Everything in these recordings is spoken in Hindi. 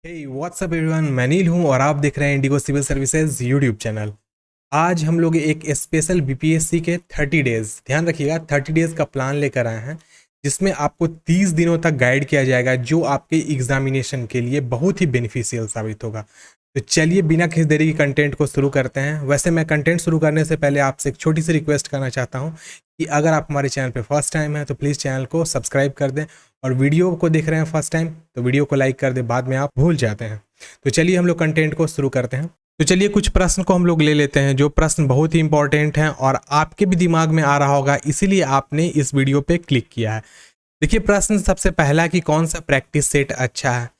हे व्हाट्सअप एवरीवन, मैं नील हूँ और आप देख रहे हैं Indigo civil services YouTube channel. आज हम लोग एक स्पेशल बीपीएससी के 30 डेज, ध्यान रखिएगा 30 डेज का प्लान लेकर आए हैं, जिसमें आपको 30 दिनों तक गाइड किया जाएगा, जो आपके एग्जामिनेशन के लिए बहुत ही बेनिफिशियल साबित होगा। तो चलिए बिना किसी देरी की कंटेंट को शुरू करते हैं। वैसे मैं कंटेंट शुरू करने से पहले आपसे एक छोटी सी रिक्वेस्ट करना चाहता हूँ कि अगर आप हमारे चैनल पे फर्स्ट टाइम है तो प्लीज़ चैनल को सब्सक्राइब कर दें, और वीडियो को देख रहे हैं फर्स्ट टाइम तो वीडियो को लाइक कर दें, बाद में आप भूल जाते हैं। तो चलिए हम लोग कंटेंट को शुरू करते हैं। तो चलिए कुछ प्रश्न को हम लोग ले लेते हैं, जो प्रश्न बहुत ही इंपॉर्टेंट हैं और आपके भी दिमाग में आ रहा होगा, इसीलिए आपने इस वीडियो पे क्लिक किया है। देखिए प्रश्न सबसे पहला कि कौन सा प्रैक्टिस सेट अच्छा है।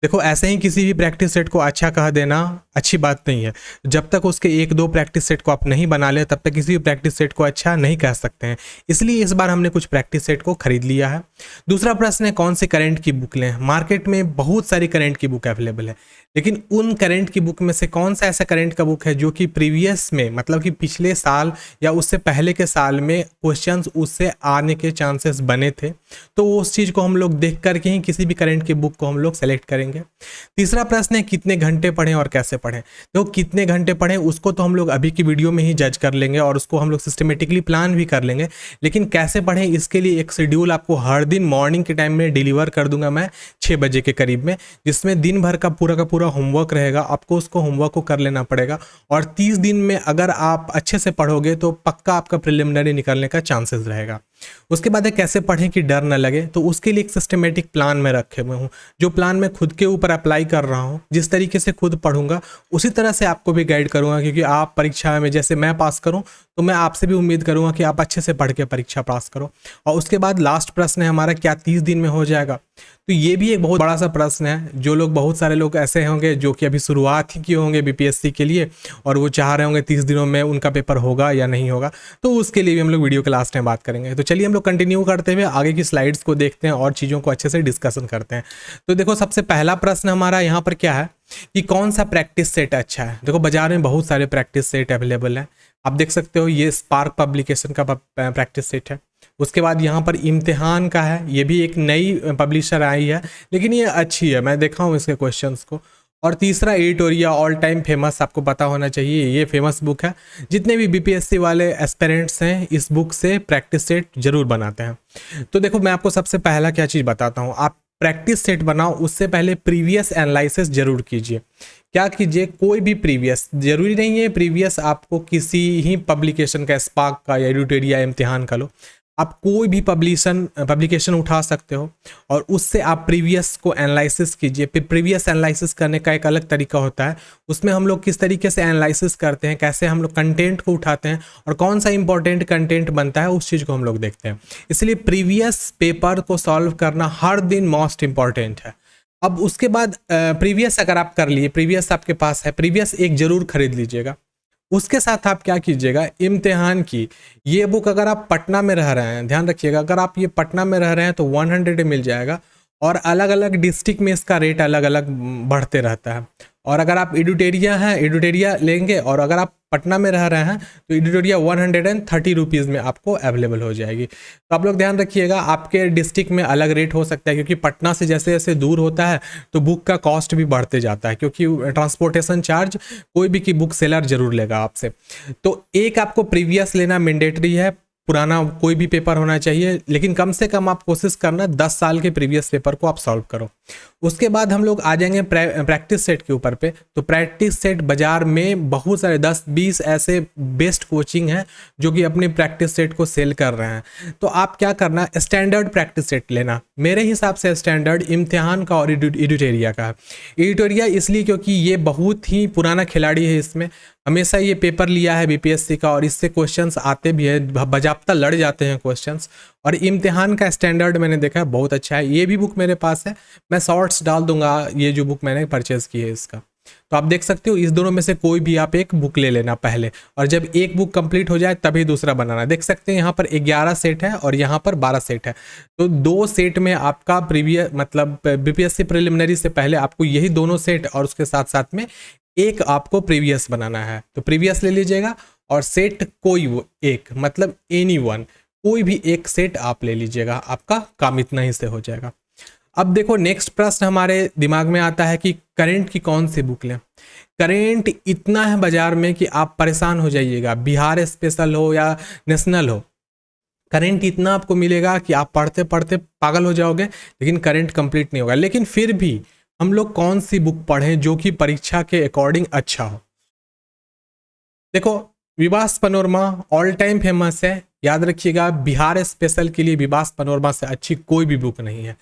देखो ऐसे ही किसी भी प्रैक्टिस सेट को अच्छा कह देना अच्छी बात नहीं है। जब तक उसके एक दो प्रैक्टिस सेट को आप नहीं बना ले तब तक किसी भी प्रैक्टिस सेट को अच्छा नहीं कह सकते हैं। इसलिए इस बार हमने कुछ प्रैक्टिस सेट को खरीद लिया है। दूसरा प्रश्न है कौन से करंट की बुक लें। मार्केट में बहुत सारी करंट की बुक अवेलेबल है, लेकिन उन करंट की बुक में से कौन सा ऐसा करंट का बुक है जो कि प्रीवियस में, मतलब कि पिछले साल या उससे पहले के साल में क्वेश्चंस उससे आने के चांसेस बने थे। तो उस चीज़ को हम लोग देख करके ही किसी भी करंट की बुक को हम लोग सेलेक्ट करेंगे। तीसरा प्रश्न है कितने घंटे पढ़ें और कैसे पढ़ें। तो कितने घंटे पढ़ें उसको तो हम लोग अभी की वीडियो में ही जज कर लेंगे और उसको हम लोग सिस्टमेटिकली प्लान भी कर लेंगे, लेकिन कैसे पढ़ें इसके लिए एक शेड्यूल आपको हर दिन मॉर्निंग के टाइम में डिलीवर कर दूंगा मैं 6 बजे के करीब में, जिसमें दिन भर का पूरा होमवर्क रहेगा। आपको उसको होमवर्क को कर लेना पड़ेगा और 30 दिन में अगर आप अच्छे से पढ़ोगे तो पक्का आपका प्रिलिमिनरी निकलने का चांसेस रहेगा। उसके बाद है कैसे पढ़ें कि डर न लगे। तो उसके लिए एक सिस्टमेटिक प्लान में रखे हुए हूँ, जो प्लान मैं खुद के ऊपर अप्लाई कर रहा हूँ। जिस तरीके से खुद पढ़ूंगा उसी तरह से आपको भी गाइड करूंगा, क्योंकि आप परीक्षा में जैसे मैं पास करूं तो मैं आपसे भी उम्मीद करूंगा कि आप अच्छे से पढ़ के परीक्षा पास करो। और उसके बाद लास्ट प्रश्न है हमारा, क्या 30 दिन में हो जाएगा। तो ये भी एक बहुत बड़ा सा प्रश्न है। जो लोग, बहुत सारे लोग ऐसे होंगे जो कि अभी शुरुआत ही किए होंगे बीपीएससी के लिए और वो चाह रहे होंगे 30 दिनों में उनका पेपर होगा या नहीं होगा। तो उसके लिए भी हम लोग वीडियो के लास्ट में बात करेंगे। तो चलिए हम लोग कंटिन्यू करते हुए आगे की स्लाइड्स को देखते हैं और चीज़ों को अच्छे से डिस्कशन करते हैं। तो देखो सबसे पहला प्रश्न हमारा यहाँ पर क्या है कि कौन सा प्रैक्टिस सेट अच्छा है। देखो बाजार में बहुत सारे प्रैक्टिस सेट अवेलेबल हैं, आप देख सकते हो। ये स्पार्क पब्लिकेशन का प्रैक्टिस सेट है। उसके बाद यहाँ पर इम्तिहान का है, ये भी एक नई पब्लिशर आई है, लेकिन ये अच्छी है, मैं देखा हूँ इसके क्वेश्चंस को। और तीसरा एडिटोरिया, ऑल टाइम फेमस, आपको पता होना चाहिए ये फेमस बुक है। जितने भी बीपीएससी वाले एस्पिरेंट्स हैं इस बुक से प्रैक्टिस सेट जरूर बनाते हैं। तो देखो मैं आपको सबसे पहला क्या चीज़ बताता हूँ, आप प्रैक्टिस सेट बनाओ उससे पहले प्रीवियस एनालिसिस जरूर कीजिए। क्या कीजिए, कोई भी प्रीवियस, जरूरी नहीं है प्रीवियस आपको किसी ही पब्लिकेशन का, स्पार्क का या एडिटोरिया इम्तिहान का लो, आप कोई भी पब्लिकेशन उठा सकते हो और उससे आप प्रीवियस को एनालिसिस कीजिए। फिर प्रीवियस एनालिसिस करने का एक अलग तरीका होता है, उसमें हम लोग किस तरीके से एनालिसिस करते हैं, कैसे हम लोग कंटेंट को उठाते हैं और कौन सा इंपॉर्टेंट कंटेंट बनता है, उस चीज़ को हम लोग देखते हैं। इसलिए प्रीवियस पेपर को सॉल्व करना हर दिन मोस्ट इंपॉर्टेंट है। अब उसके बाद प्रीवियस अगर आप कर लिए, प्रीवियस आपके पास है, प्रीवियस एक जरूर खरीद लीजिएगा। उसके साथ आप क्या कीजिएगा, इम्तिहान की ये बुक, अगर आप पटना में रह रहे हैं, ध्यान रखिएगा, अगर आप ये पटना में रह रहे हैं तो 100 मिल जाएगा, और अलग अलग डिस्ट्रिक्ट में इसका रेट अलग अलग बढ़ते रहता है। और अगर आप एडिटोरिया हैं, एडिटोरिया लेंगे, और अगर आप पटना में रह रहे हैं तो एडिटोरिया 130 रुपीज़ में आपको अवेलेबल हो जाएगी। तो आप लोग ध्यान रखिएगा, आपके डिस्ट्रिक्ट में अलग रेट हो सकता है, क्योंकि पटना से जैसे जैसे दूर होता है तो बुक का कॉस्ट भी बढ़ते जाता है, क्योंकि ट्रांसपोर्टेशन चार्ज कोई भी की बुक सेलर जरूर लेगा आपसे। तो एक आपको प्रीवियस लेना मैंडेटरी है, पुराना कोई भी पेपर होना चाहिए, लेकिन कम से कम आप कोशिश करना 10 साल के प्रीवियस पेपर को आप सॉल्व करो। उसके बाद हम लोग आ जाएंगे प्रैक्टिस सेट के ऊपर पे। तो प्रैक्टिस सेट बाजार में बहुत सारे 10-20 ऐसे बेस्ट कोचिंग हैं जो कि अपनी प्रैक्टिस सेट को सेल कर रहे हैं। तो आप क्या करना, स्टैंडर्ड प्रैक्टिस सेट लेना। मेरे हिसाब से स्टैंडर्ड इम्तिहान का और एडिटोरिया का है। एडिटोरिया इसलिए क्योंकि ये बहुत ही पुराना खिलाड़ी है, इसमें हमेशा ये पेपर लिया है बीपीएससी का और इससे क्वेश्चंस आते भी हैं, बजाप्ता लड़ जाते हैं क्वेश्चंस। और इम्तिहान का स्टैंडर्ड मैंने देखा है बहुत अच्छा है, ये भी बुक मेरे पास है, मैं शॉर्ट्स डाल दूंगा ये जो बुक मैंने परचेज़ की है इसका। तो आप देख सकते हो, इस दोनों में से कोई भी आप एक बुक ले लेना पहले, और जब एक बुक कंप्लीट हो जाए तभी दूसरा बनाना। देख सकते हैं यहाँ पर 11 सेट है और यहाँ पर 12 सेट है। तो 2 सेट में आपका प्रीवियस, मतलब बीपीएससी प्रिलिमिनरी से पहले आपको यही दोनों सेट और उसके साथ साथ में एक आपको प्रीवियस बनाना है। तो प्रीवियस ले लीजिएगा और सेट कोई एक, मतलब एनी वन, कोई भी एक सेट आप ले लीजिएगा, आपका काम इतना ही से हो जाएगा। अब देखो नेक्स्ट प्रश्न हमारे दिमाग में आता है कि करंट की कौन सी बुक लें। करंट इतना है बाजार में कि आप परेशान हो जाइएगा, बिहार स्पेशल हो या नेशनल हो, करंट इतना आपको मिलेगा कि आप पढ़ते पढ़ते पागल हो जाओगे, लेकिन करंट कंप्लीट नहीं होगा। लेकिन फिर भी हम लोग कौन सी बुक पढ़ें जो कि परीक्षा के अकॉर्डिंग अच्छा हो। देखो विवास पनोरमा ऑल टाइम फेमस है, याद रखिएगा बिहार स्पेशल के लिए विवास पनोरमा से अच्छी कोई भी बुक नहीं है।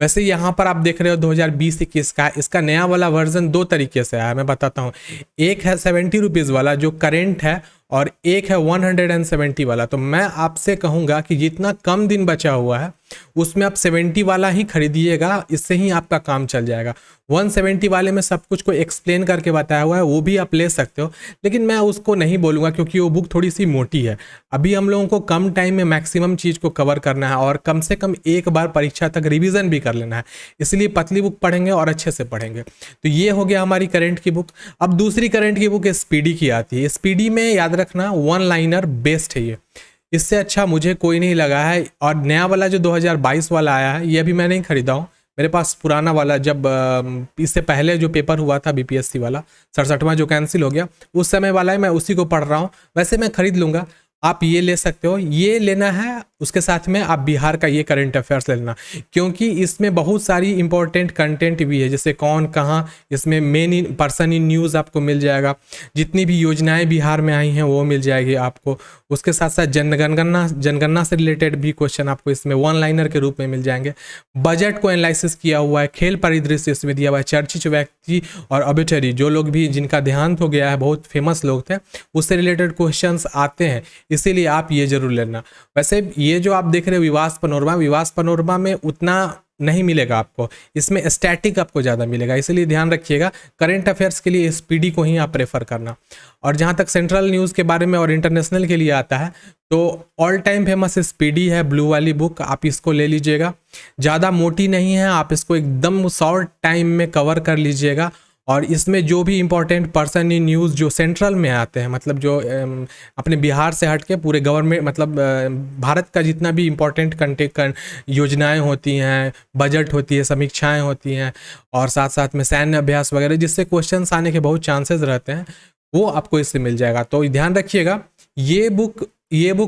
वैसे यहाँ पर आप देख रहे हो 2020-21 का, इसका नया वाला वर्जन दो तरीके से आया है, मैं बताता हूँ। एक है 70 रुपीज़ वाला जो करेंट है, और एक है 170 वाला। तो मैं आपसे कहूँगा कि जितना कम दिन बचा हुआ है उसमें आप 70 वाला ही खरीदिएगा, इससे ही आपका काम चल जाएगा। 170 वाले में सब कुछ को एक्सप्लेन करके बताया हुआ है, वो भी आप ले सकते हो, लेकिन मैं उसको नहीं बोलूँगा क्योंकि वो बुक थोड़ी सी मोटी है। अभी हम लोगों को कम टाइम में मैक्सिमम चीज़ को कवर करना है और कम से कम एक बार परीक्षा तक रिविज़न भी कर लेना है, इसलिए पतली बुक पढ़ेंगे और अच्छे से पढ़ेंगे। तो ये हो गया हमारी करंट की बुक। अब दूसरी करंट की बुक एसपीडी की आती है। एसपीडी में याद रखना वन लाइनर बेस्ट है ये, इससे अच्छा मुझे कोई नहीं लगा है। और नया वाला जो 2022 वाला आया है ये अभी मैं नहीं खरीदा हूँ, मेरे पास पुराना वाला जब इससे पहले जो पेपर हुआ था बीपीएससी वाला 67वां जो कैंसिल हो गया, उस समय वाला है, मैं उसी को पढ़ रहा हूँ। वैसे मैं खरीद लूँगा, आप ये ले सकते हो, ये लेना है। उसके साथ में आप बिहार का ये करंट अफेयर्स लेना, क्योंकि इसमें बहुत सारी इंपॉर्टेंट कंटेंट भी है, जैसे कौन कहाँ, इसमें मेन पर्सन इन न्यूज़ आपको मिल जाएगा, जितनी भी योजनाएं बिहार में आई हैं वो मिल जाएगी आपको। उसके साथ साथ जनगणना से रिलेटेड भी क्वेश्चन आपको इसमें वन लाइनर के रूप में मिल जाएंगे। बजट को एनालिसिस किया हुआ है, खेल परिदृश्य इसमें दिया हुआ है, चर्चित व्यक्ति और ऑबिटरी, जो लोग भी जिनका देहांत हो गया है, बहुत फेमस लोग थे, उससे रिलेटेड क्वेश्चंस आते हैं, इसीलिए आप ये जरूर लेना। वैसे ये जो आप देख रहे हो विवास पनोरमा में उतना नहीं मिलेगा आपको, इसमें स्टैटिक आपको ज़्यादा मिलेगा, इसलिए ध्यान रखिएगा। करंट अफेयर्स के लिए एसपीडी को ही आप प्रेफर करना। और जहाँ तक सेंट्रल न्यूज़ के बारे में और इंटरनेशनल के लिए आता है, तो ऑल टाइम फेमस एसपीडी है, ब्लू वाली बुक, आप इसको ले लीजिएगा। ज़्यादा मोटी नहीं है, आप इसको एकदम शॉर्ट टाइम में कवर कर लीजिएगा। और इसमें जो भी इम्पोर्टेंट पर्सन इन न्यूज़ जो सेंट्रल में आते हैं, मतलब जो अपने बिहार से हट के पूरे गवर्नमेंट, मतलब भारत का जितना भी इम्पोर्टेंट कंटेंट योजनाएं होती हैं, बजट होती है, समीक्षाएं होती हैं, और साथ साथ में सैन्य अभ्यास वगैरह, जिससे क्वेश्चंस आने के बहुत चांसेस रहते हैं, वो आपको इससे मिल जाएगा। तो ध्यान रखिएगा, ये बुक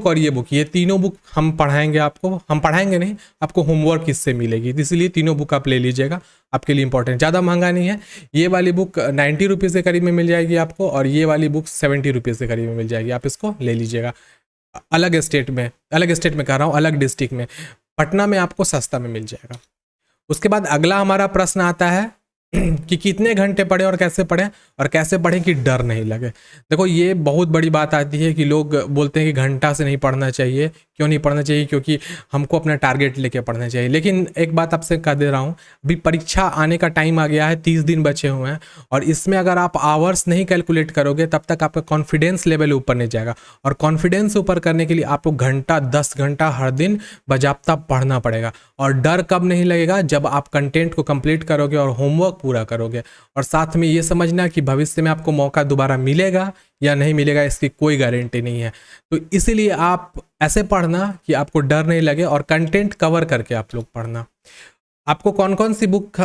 और ये बुक, ये तीनों बुक हम पढ़ाएंगे आपको, हम पढ़ाएंगे नहीं, आपको होमवर्क इससे मिलेगी, इसलिए तीनों बुक आप ले लीजिएगा, आपके लिए इंपॉर्टेंट। ज़्यादा महंगा नहीं है, ये वाली बुक 90 रुपीज़ के करीब में मिल जाएगी आपको, और ये वाली बुक 70 रुपीज़ के करीब में मिल जाएगी, आप इसको ले लीजिएगा। अलग स्टेट में कह रहा हूँ, अलग डिस्ट्रिक्ट में, पटना में आपको सस्ता में मिल जाएगा। उसके बाद अगला हमारा प्रश्न आता है कि कितने घंटे पढ़ें और कैसे पढ़ें कि डर नहीं लगे। देखो ये बहुत बड़ी बात आती है कि लोग बोलते हैं कि घंटा से नहीं पढ़ना चाहिए। क्यों नहीं पढ़ना चाहिए? क्योंकि हमको अपना टारगेट लेके पढ़ना चाहिए। लेकिन एक बात आपसे कह दे रहा हूँ, अभी परीक्षा आने का टाइम आ गया है, 30 दिन बचे हुए हैं, और इसमें अगर आप आवर्स नहीं कैलकुलेट करोगे तब तक आपका कॉन्फिडेंस लेवल ऊपर नहीं जाएगा। और कॉन्फिडेंस ऊपर करने के लिए आपको घंटा 10 घंटा हर दिन बजाबता पढ़ना पड़ेगा। और डर कब नहीं लगेगा? जब आप कंटेंट को कंप्लीट करोगे और होमवर्क पूरा करोगे। और साथ में ये समझना कि भविष्य में आपको मौका दोबारा मिलेगा या नहीं मिलेगा, इसकी कोई गारंटी नहीं है। तो इसीलिए आप ऐसे पढ़ना कि आपको डर नहीं लगे, और कंटेंट कवर करके आप लोग पढ़ना। आपको कौन कौन सी बुक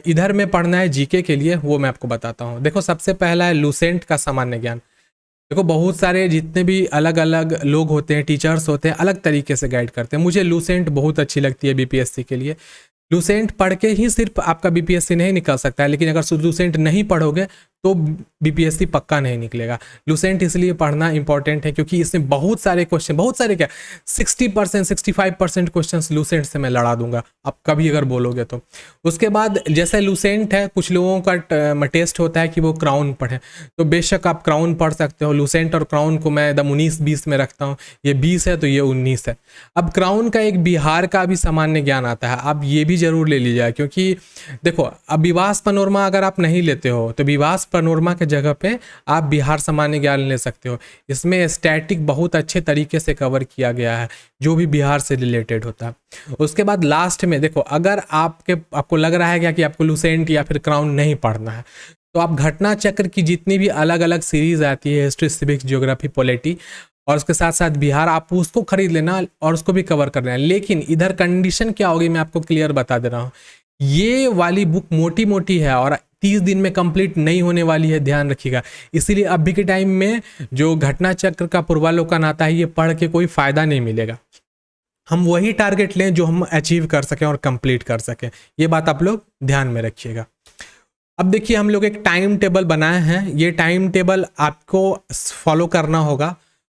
इधर में पढ़ना है जीके के लिए, वो मैं आपको बताता हूँ। देखो सबसे पहला है लूसेंट का सामान्य ज्ञान। देखो बहुत सारे जितने भी अलग अलग लोग होते हैं, टीचर्स होते हैं, अलग तरीके से गाइड करते हैं। मुझे लूसेंट बहुत अच्छी लगती है बीपीएससी के लिए। लूसेंट पढ़ के ही सिर्फ आपका बीपीएससी नहीं निकल सकता है, लेकिन अगर लूसेंट नहीं पढ़ोगे तो बीपीएससी पक्का नहीं निकलेगा। लूसेंट इसलिए पढ़ना इंपॉर्टेंट है क्योंकि इसमें बहुत सारे क्वेश्चन, बहुत सारे क्या 60% 65% क्वेश्चन लूसेंट से मैं लड़ा दूंगा, आप कभी अगर बोलोगे तो। उसके बाद जैसे लूसेंट है, कुछ लोगों का टेस्ट होता है कि वो क्राउन पढ़ें, तो बेशक आप क्राउन पढ़ सकते हो। लूसेंट और क्राउन को मैं एकदम 19-20 में रखता हूँ, ये 20 है तो ये 19 है। अब क्राउन का एक बिहार का भी सामान्य ज्ञान आता है, आप ये भी जरूर ले लीजिए, क्योंकि देखो अब विवास पनोरमा अगर आप नहीं लेते हो तो विवास पनोरमा के जगह पे आप बिहार सामान्य ज्ञान ले सकते हो। इसमें स्टैटिक बहुत अच्छे तरीके से कवर किया गया है जो भी बिहार से रिलेटेड होता है। उसके बाद लास्ट में देखो, अगर आपको लग रहा है क्या कि आपको लूसेंट या फिर क्राउन नहीं पढ़ना है, तो आप घटना चक्र की जितनी भी अलग अलग सीरीज आती है, हिस्ट्री, सिविक्स, ज्योग्राफी, पॉलिटी, और उसके साथ साथ बिहार, आप उसको खरीद लेना और उसको भी कवर करना है। लेकिन इधर कंडीशन क्या होगी मैं आपको क्लियर बता दे रहा हूँ। ये वाली बुक मोटी मोटी है और 30 दिन में कंप्लीट नहीं होने वाली है, ध्यान रखिएगा। इसीलिए अभी के टाइम में जो घटना चक्र का पूर्वालोकन आता है, ये पढ़ के कोई फायदा नहीं मिलेगा। हम वही टारगेट लें जो हम अचीव कर सकें और कंप्लीट कर सकें, ये बात आप लोग ध्यान में रखिएगा। अब देखिए हम लोग एक टाइम टेबल बनाए हैं, ये टाइम टेबल आपको फॉलो करना होगा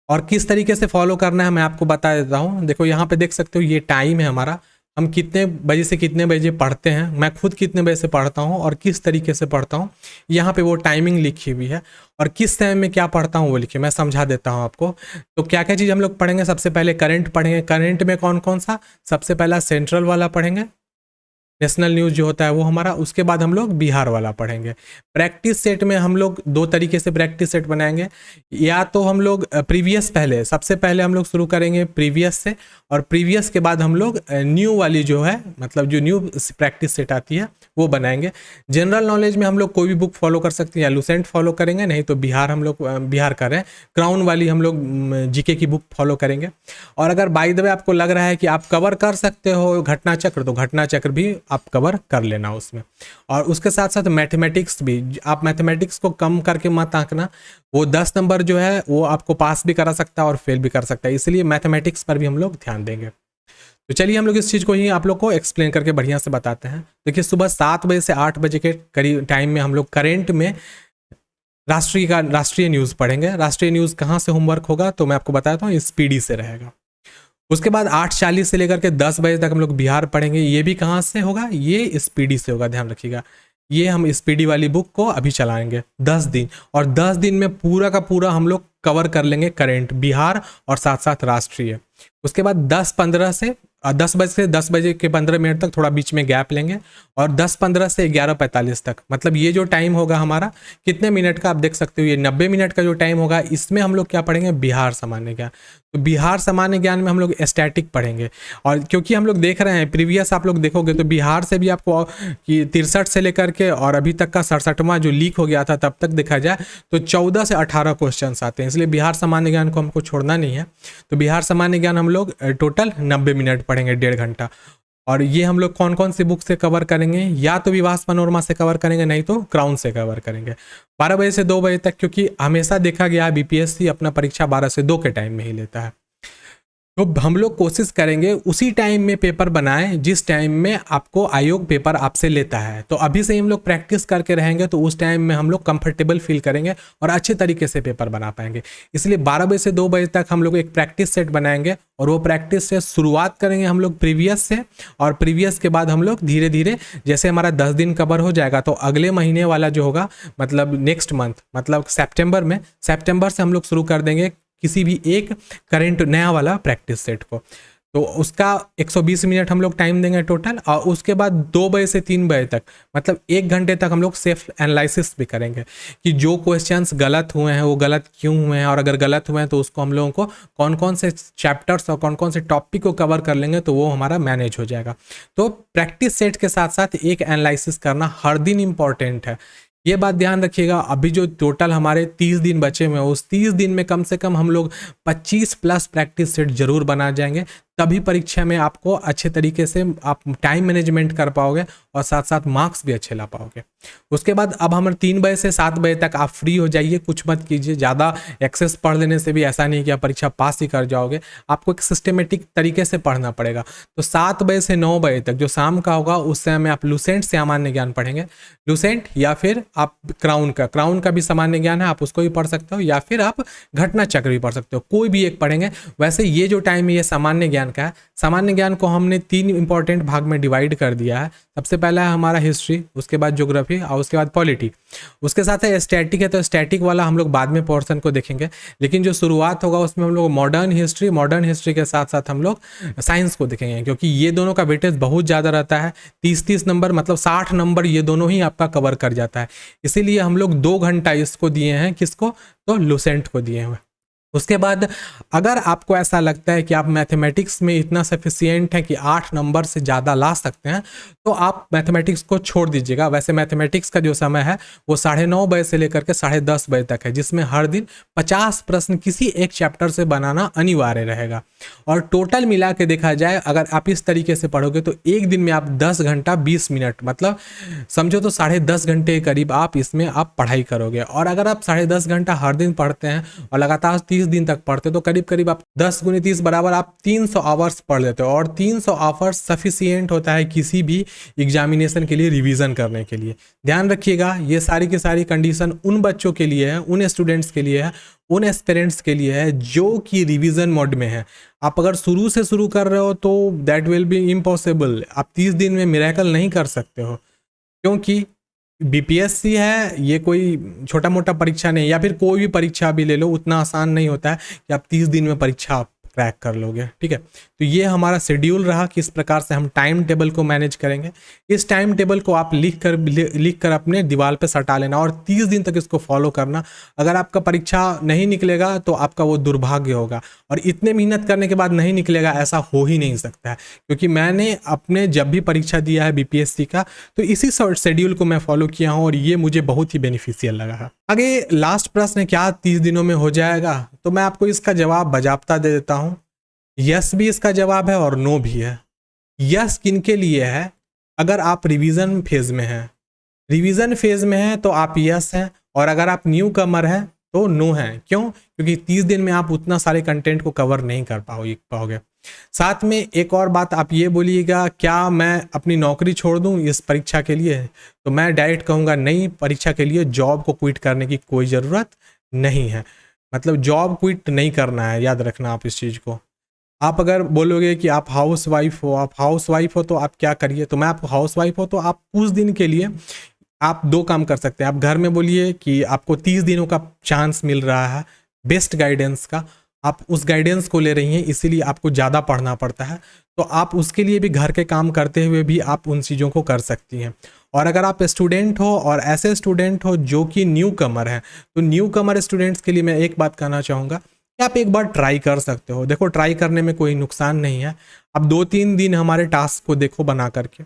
और किस तरीके से फॉलो करना है मैं आपको बता देता हूँ। देखो यहाँ पे देख सकते हो ये टाइम है हमारा, हम कितने बजे से कितने बजे पढ़ते हैं, मैं खुद कितने बजे से पढ़ता हूँ और किस तरीके से पढ़ता हूँ, यहाँ पे वो टाइमिंग लिखी हुई है और किस टाइम में क्या पढ़ता हूँ वो लिखिए, मैं समझा देता हूँ आपको। तो क्या क्या चीज़ हम लोग पढ़ेंगे, सबसे पहले करंट पढ़ेंगे। करंट में कौन कौन सा, सबसे पहला सेंट्रल वाला पढ़ेंगे, नेशनल न्यूज़ जो होता है वो हमारा। उसके बाद हम लोग बिहार वाला पढ़ेंगे। प्रैक्टिस सेट में हम लोग दो तरीके से प्रैक्टिस सेट बनाएंगे, या तो हम लोग प्रीवियस, पहले सबसे पहले हम लोग शुरू करेंगे प्रीवियस से, और प्रीवियस के बाद हम लोग न्यू वाली जो है, मतलब जो न्यू प्रैक्टिस सेट आती है वो बनाएंगे। जनरल नॉलेज में हम लोग कोई भी बुक फॉलो कर सकते हैं, या लूसेंट फॉलो करेंगे, नहीं तो बिहार हम लोग बिहार कर रहे हैं, क्राउन वाली हम लोग जीके की बुक फॉलो करेंगे। और अगर बाय द वे आपको लग रहा है कि आप कवर कर सकते हो घटना चक्र, तो घटना चक्र भी आप कवर कर लेना उसमें। और उसके साथ साथ मैथमेटिक्स भी, आप मैथमेटिक्स को कम करके मत आंकना, वो 10 नंबर जो है वो आपको पास भी करा सकता है और फेल भी कर सकता है, इसलिए मैथमेटिक्स पर भी हम लोग ध्यान देंगे। तो चलिए हम लोग इस चीज़ को ही आप लोग को एक्सप्लेन करके बढ़िया से बताते हैं। देखिए सुबह 7 बजे से 8 बजे के करीब टाइम में हम लोग करेंट में राष्ट्रीय न्यूज़ पढ़ेंगे। राष्ट्रीय न्यूज़ कहाँ से होमवर्क होगा तो मैं आपको बताता हूँ, स्पीडी से रहेगा। उसके बाद 8:40 से लेकर के 10 बजे तक हम लोग बिहार पढ़ेंगे। ये भी कहाँ से होगा, ये स्पीडी से होगा, ध्यान रखिएगा। ये हम स्पीडी वाली बुक को अभी चलाएंगे 10 दिन, और 10 दिन में पूरा का पूरा हम लोग कवर कर लेंगे करेंट, बिहार और साथ साथ राष्ट्रीय। उसके बाद 10 बजे से 10 बजे के 15 मिनट तक थोड़ा बीच में गैप लेंगे, और 10:15 से 11:45 तक, मतलब ये जो टाइम होगा हमारा कितने मिनट का आप देख सकते हो, ये 90 मिनट का जो टाइम होगा, इसमें हम लोग क्या पढ़ेंगे, बिहार सामान्य ज्ञान। तो बिहार सामान्य ज्ञान में हम लोग स्टैटिक पढ़ेंगे, और क्योंकि हम लोग देख रहे हैं प्रीवियस आप लोग देखोगे तो बिहार से भी आपको कि 63 से लेकर के और अभी तक का 67वां जो लीक हो गया था तब तक देखा जाए तो 14 से 18 क्वेश्चन आते हैं, इसलिए बिहार सामान्य ज्ञान को हमको छोड़ना नहीं है। तो बिहार सामान्य ज्ञान हम लोग टोटल 90 मिनट पढ़ेंगे, 1.5 घंटा। और ये हम लोग कौन कौन सी बुक से कवर करेंगे, या तो विवास मनोरमा से कवर करेंगे, नहीं तो क्राउन से कवर करेंगे। 12 बजे से 2 बजे तक, क्योंकि हमेशा देखा गया है बीपीएससी अपना परीक्षा 12 से 2 के टाइम में ही लेता है, तो हम लोग कोशिश करेंगे उसी टाइम में पेपर बनाएं जिस टाइम में आपको आयोग पेपर आपसे लेता है। तो अभी से हम लोग प्रैक्टिस करके रहेंगे तो उस टाइम में हम लोग कंफर्टेबल फील करेंगे और अच्छे तरीके से पेपर बना पाएंगे। इसलिए 12 बजे से 2 बजे तक हम लोग एक प्रैक्टिस सेट बनाएंगे, और वो प्रैक्टिस से शुरुआत करेंगे हम लोग प्रीवियस से, और प्रीवियस के बाद हम लोग धीरे धीरे, जैसे हमारा 10 दिन कवर हो जाएगा तो अगले महीने वाला जो होगा, मतलब नेक्स्ट मंथ, मतलब सितंबर से हम लोग शुरू कर देंगे किसी भी एक करंट नया वाला प्रैक्टिस सेट को। तो उसका 120 मिनट हम लोग टाइम देंगे टोटल, और उसके बाद 2 बजे से 3 बजे तक, मतलब 1 घंटे तक हम लोग सेल्फ एनालिसिस भी करेंगे कि जो क्वेश्चंस गलत हुए हैं वो गलत क्यों हुए हैं, और अगर गलत हुए हैं तो उसको हम लोगों को कौन कौन से चैप्टर्स और कौन कौन से टॉपिक को कवर कर लेंगे तो वो हमारा मैनेज हो जाएगा। तो प्रैक्टिस सेट के साथ साथ एक एनालिसिस करना हर दिन इंपॉर्टेंट है, ये बात ध्यान रखिएगा। अभी जो टोटल हमारे 30 दिन बचे हुए हैं, उस 30 दिन में कम से कम हम लोग 25 प्लस प्रैक्टिस सेट जरूर बना जाएंगे, तभी परीक्षा में आपको अच्छे तरीके से आप टाइम मैनेजमेंट कर पाओगे और साथ साथ मार्क्स भी अच्छे ला पाओगे। उसके बाद अब हम 3 बजे से 7 बजे तक आप फ्री हो जाइए, कुछ मत कीजिए, ज़्यादा एक्सेस पढ़ लेने से भी ऐसा नहीं कि आप परीक्षा पास ही कर जाओगे, आपको एक सिस्टमेटिक तरीके से पढ़ना पड़ेगा। तो 7 बजे से 9 बजे तक जो शाम का होगा उस समय में आप लूसेंट से सामान्य ज्ञान पढ़ेंगे, लूसेंट या फिर आप क्राउन का भी सामान्य ज्ञान है, आप उसको भी पढ़ सकते हो, या फिर आप घटना चक्र भी पढ़ सकते हो, कोई भी एक पढ़ेंगे। वैसे ये जो टाइम है ये सामान्य ज्ञान का है। सामान्य ज्ञान को हमने 3 इंपॉर्टेंट भाग में डिवाइड कर दिया है। सबसे पहला है हमारा हिस्ट्री, उसके बाद ज्योग्राफी और उसके बाद पॉलिटी। उसके साथ है स्टैटिक है, तो स्टैटिक वाला हम लोग बाद में पोर्शन को देखेंगे, लेकिन जो शुरुआत होगा उसमें हम लोग मॉडर्न हिस्ट्री के साथ साथ हम लोग साइंस को देखेंगे, क्योंकि ये दोनों का वेटेज बहुत ज़्यादा रहता है। 30 नंबर, मतलब 60 नंबर ये दोनों ही आपका कवर कर जाता है। इसीलिए हम लोग 2 घंटा इसको दिए हैं, किसको, तो लूसेंट को दिए हुए। उसके बाद अगर आपको ऐसा लगता है कि आप मैथमेटिक्स में इतना सफिशिएंट है कि 8 नंबर से ज़्यादा ला सकते हैं, तो आप मैथमेटिक्स को छोड़ दीजिएगा। वैसे मैथमेटिक्स का जो समय है वो 9:30 से लेकर के 10:30 बजे तक है, जिसमें हर दिन 50 प्रश्न किसी एक चैप्टर से बनाना अनिवार्य रहेगा। और टोटल मिला के देखा जाए, अगर आप इस तरीके से पढ़ोगे तो एक दिन में आप 10 घंटा 20 मिनट, मतलब समझो तो 10.5 घंटे के करीब आप इसमें आप पढ़ाई करोगे। और अगर आप 10.5 घंटा हर दिन पढ़ते हैं और लगातार 30 दिन तक पढ़ते तो करीब करीब आप 10 × 30 बराबर आप 300 आवर्स पढ़ लेते हो। और 300 आवर्स सफिशिएंट होता है किसी भी एग्जामिनेशन के लिए रिवीजन करने के लिए। ध्यान रखिएगा, ये सारी की सारी कंडीशन उन बच्चों के लिए है, उन स्टूडेंट्स के लिए है, उन एस्पिरेंट्स के लिए है जो कि रिवीजन मोड में है। आप अगर शुरू से शुरू कर रहे हो तो दैट विल बी इम्पॉसिबल। आप 30 दिन में मिरेकल नहीं कर सकते हो, क्योंकि बीपीएससी है, ये कोई छोटा मोटा परीक्षा नहीं, या फिर कोई भी परीक्षा भी ले लो, उतना आसान नहीं होता है कि आप 30 दिन में परीक्षा क्रैक कर लोगे। ठीक है, तो ये हमारा शेड्यूल रहा, किस प्रकार से हम टाइम टेबल को मैनेज करेंगे। इस टाइम टेबल को आप लिख कर अपने दीवार पे सटा लेना और 30 दिन तक इसको फॉलो करना। अगर आपका परीक्षा नहीं निकलेगा तो आपका वो दुर्भाग्य होगा, और इतने मेहनत करने के बाद नहीं निकलेगा ऐसा हो ही नहीं सकता है। क्योंकि मैंने अपने जब भी परीक्षा दिया है बीपीएससी का, तो इसी शेड्यूल को मैं फॉलो किया हूँ और ये मुझे बहुत ही बेनिफिशियल लगा है। आगे लास्ट प्रश्न है, क्या 30 दिनों में हो जाएगा? तो मैं आपको इसका जवाब बजाबता दे देता हूँ। यस भी इसका जवाब है और नो भी है। यस किनके लिए है? अगर आप रिवीजन फेज में हैं, रिवीजन फेज में हैं तो आप यस हैं, और अगर आप न्यू कमर हैं तो नो हैं। क्यों? क्योंकि 30 दिन में आप उतना सारे कंटेंट को कवर नहीं कर पाओगे। साथ में एक और बात आप ये बोलिएगा, क्या मैं अपनी नौकरी छोड़ दूं इस परीक्षा के लिए? तो मैं डायरेक्ट कहूँगा नहीं, परीक्षा के लिए जॉब को क्विट करने की कोई ज़रूरत नहीं है। मतलब जॉब क्विट नहीं करना है, याद रखना आप इस चीज़ को। आप अगर बोलोगे कि आप हाउस वाइफ हो तो आप क्या करिए, तो मैं आपको हाउस वाइफ हो तो आप कुछ दिन के लिए आप 2 काम कर सकते हैं। आप घर में बोलिए कि आपको 30 दिनों का चांस मिल रहा है बेस्ट गाइडेंस का, आप उस गाइडेंस को ले रही हैं, इसीलिए आपको ज़्यादा पढ़ना पड़ता है, तो आप उसके लिए भी घर के काम करते हुए भी आप उन चीज़ों को कर सकती हैं। और अगर आप स्टूडेंट हो और ऐसे स्टूडेंट हो जो कि न्यू कमर हैं, तो न्यू कमर स्टूडेंट्स के लिए मैं एक बात कहना चाहूँगा कि आप एक बार ट्राई कर सकते हो। देखो, ट्राई करने में कोई नुकसान नहीं है। अब 2-3 दिन हमारे टास्क को देखो बना करके,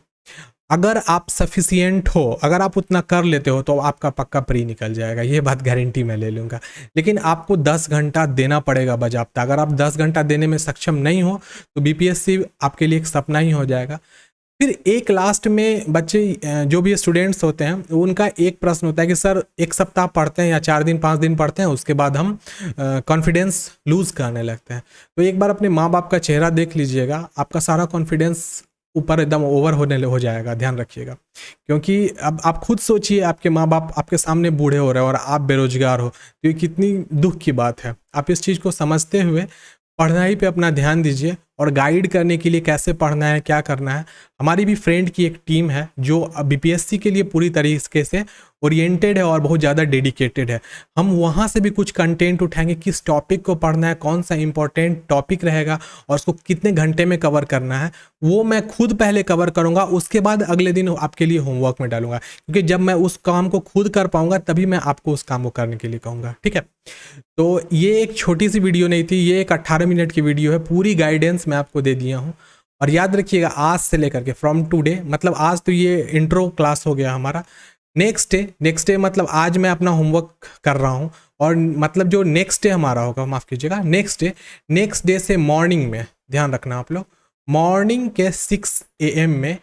अगर आप सफिशिएंट हो, अगर आप उतना कर लेते हो तो आपका पक्का प्री निकल जाएगा, ये बात गारंटी मैं ले लूँगा। लेकिन आपको 10 घंटा देना पड़ेगा बजाबता। अगर आप 10 घंटा देने में सक्षम नहीं हो तो बीपीएससी आपके लिए एक सपना ही हो जाएगा। फिर एक लास्ट में बच्चे जो भी स्टूडेंट्स होते हैं उनका एक प्रश्न होता है कि सर 1 सप्ताह पढ़ते हैं या 4 दिन 5 दिन पढ़ते हैं, उसके बाद हम कॉन्फिडेंस लूज़ करने लगते हैं। तो एक बार अपने माँ बाप का चेहरा देख लीजिएगा, आपका सारा कॉन्फिडेंस ऊपर एकदम ओवर हो जाएगा। ध्यान रखिएगा, क्योंकि अब आप खुद सोचिए, आपके माँ बाप आपके सामने बूढ़े हो रहे हैं और आप बेरोजगार हो, तो ये कितनी दुख की बात है। आप इस चीज़ को समझते हुए पढ़ाई पे अपना ध्यान दीजिए, और गाइड करने के लिए कैसे पढ़ना है, क्या करना है, हमारी भी फ्रेंड की एक टीम है जो बीपीएससी के लिए पूरी तरीके से ओरिएंटेड है और बहुत ज़्यादा डेडिकेटेड है। हम वहाँ से भी कुछ कंटेंट उठाएंगे, किस टॉपिक को पढ़ना है, कौन सा इंपॉर्टेंट टॉपिक रहेगा और उसको कितने घंटे में कवर करना है, वो मैं खुद पहले कवर करूँगा, उसके बाद अगले दिन आपके लिए होमवर्क में डालूंगा। क्योंकि जब मैं उस काम को खुद कर पाऊँगा तभी मैं आपको उस काम को करने के लिए कहूँगा। ठीक है, तो ये एक छोटी सी वीडियो नहीं थी, ये एक 18 मिनट की वीडियो है। पूरी गाइडेंस मैं आपको दे दिया हूँ। और याद रखिएगा, आज से लेकर के फ्रॉम टुडे, मतलब आज तो ये इंट्रो क्लास हो गया हमारा, नेक्स्ट डे मतलब आज मैं अपना होमवर्क कर रहा हूँ, और मतलब जो नेक्स्ट डे हमारा होगा, माफ़ कीजिएगा, नेक्स्ट डे से मॉर्निंग में, ध्यान रखना आप लोग, मॉर्निंग के 6 AM में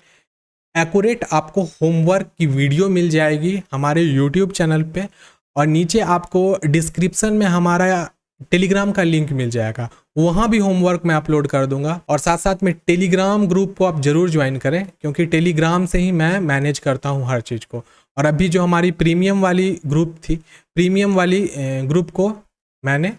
एक्यूरेट आपको होमवर्क की वीडियो मिल जाएगी हमारे यूट्यूब चैनल पे, और नीचे आपको डिस्क्रिप्शन में हमारा टेलीग्राम का लिंक मिल जाएगा, वहाँ भी होमवर्क मैं अपलोड कर दूंगा। और साथ साथ में टेलीग्राम ग्रुप को आप ज़रूर ज्वाइन करें, क्योंकि टेलीग्राम से ही मैं मैनेज करता हूँ हर चीज़ को। और अभी जो हमारी प्रीमियम वाली ग्रुप थी, प्रीमियम वाली ग्रुप को मैंने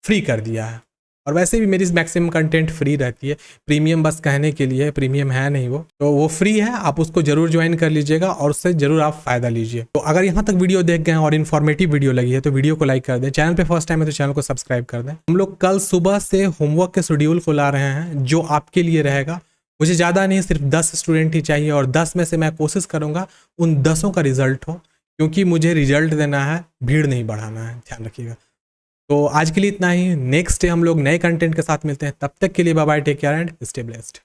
फ्री कर दिया है, और वैसे भी मेरी मैक्सिमम कंटेंट फ्री रहती है। प्रीमियम बस कहने के लिए, प्रीमियम है नहीं वो, तो वो फ्री है, आप उसको जरूर ज्वाइन कर लीजिएगा और उससे जरूर आप फायदा लीजिए। तो अगर यहाँ तक वीडियो देख गए और इन्फॉर्मेटिव वीडियो लगी है तो वीडियो को लाइक कर दें, चैनल पे फर्स्ट टाइम है तो चैनल को सब्सक्राइब कर दें। हम लोग कल सुबह से होमवर्क के शेड्यूल को ला रहे हैं जो आपके लिए रहेगा। मुझे ज़्यादा नहीं, सिर्फ 10 स्टूडेंट ही चाहिए, और 10 में से मैं कोशिश करूँगा उन 10 का रिजल्ट हो, क्योंकि मुझे रिजल्ट देना है, भीड़ नहीं बढ़ाना है। ध्यान रखिएगा। तो आज के लिए इतना ही, नेक्स्ट डे हम लोग नए कंटेंट के साथ मिलते हैं, तब तक के लिए bye bye, take care and stay blessed.